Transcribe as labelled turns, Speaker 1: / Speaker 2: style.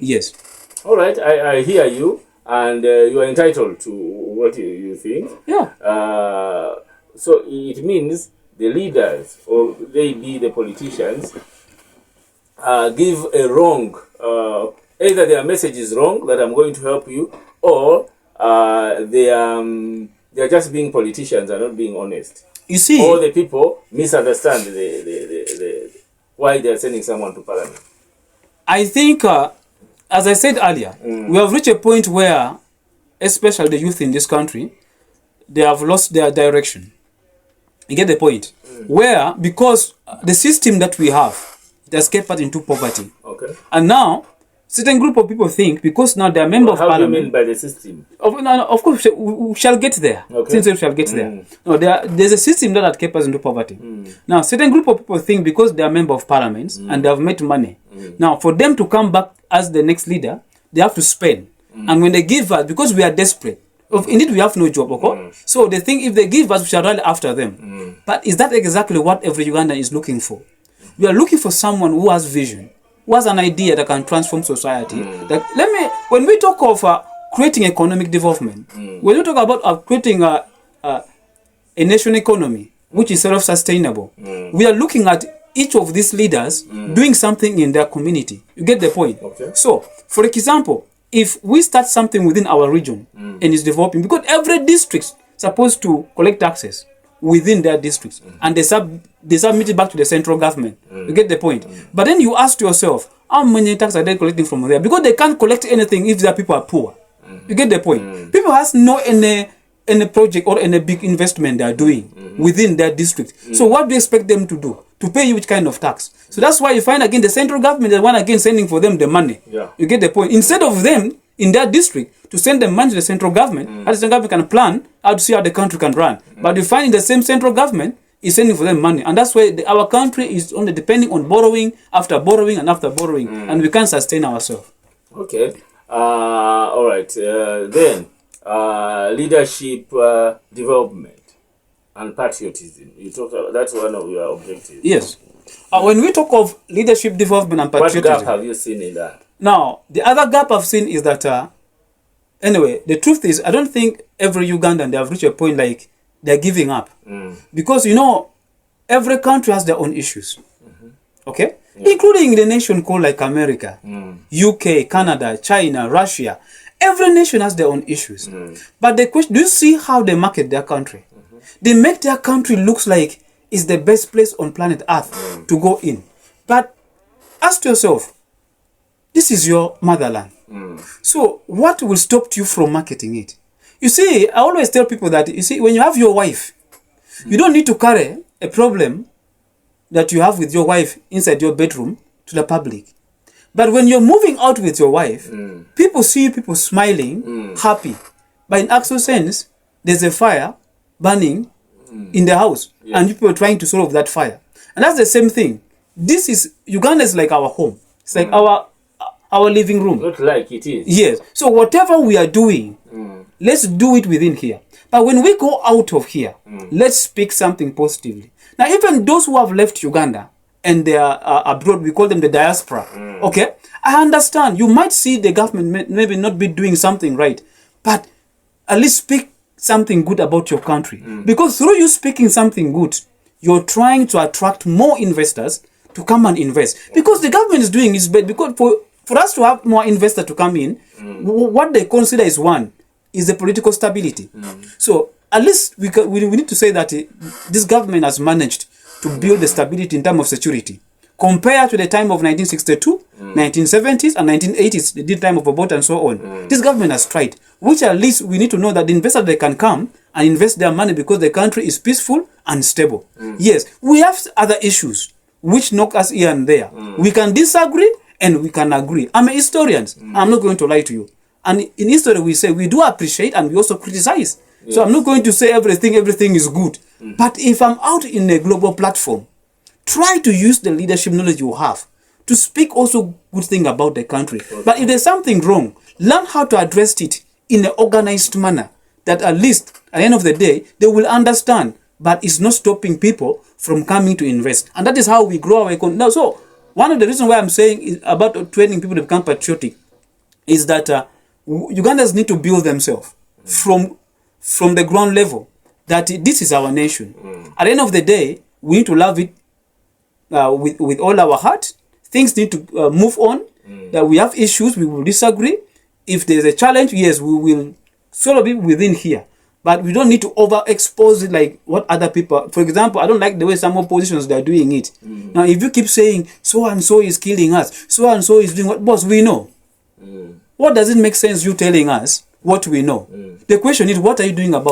Speaker 1: Yes.
Speaker 2: All right, I hear you, and you are entitled to what you think.
Speaker 1: Yeah.
Speaker 2: So it means the leaders, or they be the politicians, give a wrong, either their message is wrong, that I'm going to help you, or they're just being politicians and not being honest.
Speaker 1: You see,
Speaker 2: or the people misunderstand the why they're sending someone to parliament.
Speaker 1: I think, as I said earlier, we have reached a point where, especially the youth in this country, they have lost their direction. You get the point? Where, because the system that we have, it has kept us into poverty.
Speaker 2: Okay.
Speaker 1: And now, certain group of people think, because now they are member of
Speaker 2: How
Speaker 1: parliament.
Speaker 2: do you mean by the system?
Speaker 1: Of course, we shall get there.
Speaker 2: Okay.
Speaker 1: Since we shall get there. No, there's a system that has kept us into poverty. Now, certain group of people think because they are member of parliaments and they have made money. Now, for them to come back as the next leader, they have to spend. And when they give us, because we are desperate, indeed we have no job, okay? So they think if they give us, we shall rally after them. But is that exactly what every Ugandan is looking for? We are looking for someone who has vision, who has an idea that can transform society. When we talk of creating economic development, when we talk about creating a nation economy which is self-sustainable, we are looking at each of these leaders doing something in their community. You get the point?
Speaker 2: Okay.
Speaker 1: So, for example, if we start something within our region and it's developing, because every district is supposed to collect taxes within their districts, and they submit it back to the central government. You get the point? But then you ask yourself, how many taxes are they collecting from there? Because they can't collect anything if their people are poor. You get the point? People has no any project or any big investment they are doing within their district. So what do you expect them to do? To pay you which kind of tax? So that's why you find again the central government is one again sending for them the money.
Speaker 2: Yeah.
Speaker 1: You get the point? Instead of them in their district to send them money to the central government, and the central government can plan how to see how the country can run. But you find the same central government is sending for them money, and that's why our country is only depending on borrowing after borrowing and after borrowing, and we can't sustain ourselves.
Speaker 2: Okay. All right. Then leadership development and patriotism. You talked about that's one of your objectives.
Speaker 1: Yes. When we talk of leadership development and patriotism,
Speaker 2: what gap have you seen in that?
Speaker 1: Now, the other gap I've seen is that, anyway, the truth is, I don't think every Ugandan, they have reached a point like they're giving up. Because, you know, every country has their own issues. Okay? Yeah. Including the nation called like America, UK, Canada, China, Russia. Every nation has their own issues. But the question, do you see how they market their country? They make their country looks like it's the best place on planet Earth to go in. But ask yourself, this is your motherland. So what will stop you from marketing it? You see, I always tell people that, you see, when you have your wife, you don't need to carry a problem that you have with your wife inside your bedroom to the public. But when you're moving out with your wife, people see people smiling, happy. But in actual sense, there's a fire burning in the house, and people are trying to solve that fire. And that's the same thing. This is, Uganda is like our home. It's like our living room.
Speaker 2: Not like it is.
Speaker 1: Yes. So whatever we are doing, let's do it within here. But when we go out of here, let's speak something positively. Now, even those who have left Uganda and they are abroad, we call them the diaspora. Okay? I understand. You might see the government maybe not be doing something right, but at least speak something good about your country. Because through you speaking something good, you're trying to attract more investors to come and invest. Because the government is doing its best. Because for us to have more investors to come in, what they consider is the political stability. So at least we need to say that this government has managed to build the stability in terms of security. Compared to the time of 1962, 1970s and 1980s, the time of Obote and so on. This government has tried, which at least we need to know that the investors, they can come and invest their money because the country is peaceful and stable. Yes, we have other issues which knock us here and there. We can disagree and we can agree. I'm a historian. I'm not going to lie to you. And in history, we say we do appreciate and we also criticize. Yes. So I'm not going to say everything is good. But if I'm out in a global platform, try to use the leadership knowledge you have to speak also good thing about the country. Okay. But if there's something wrong, learn how to address it in an organized manner that at least at the end of the day, they will understand. But it's not stopping people from coming to invest. And that is how we grow our economy. Now, so one of the reasons why I'm saying is about training people to become patriotic. is that Ugandans need to build themselves from the ground level, that this is our nation. At the end of the day, we need to love it with all our heart. Things need to move on. That we have issues, we will disagree. If there's a challenge, yes, we will solve it within here. But we don't need to overexpose it like what other people. For example, I don't like the way some oppositions they are doing it. Now, if you keep saying so and so is killing us, so and so is doing what, boss, we know. What does it make sense you telling us what we know? The question is, what are you doing about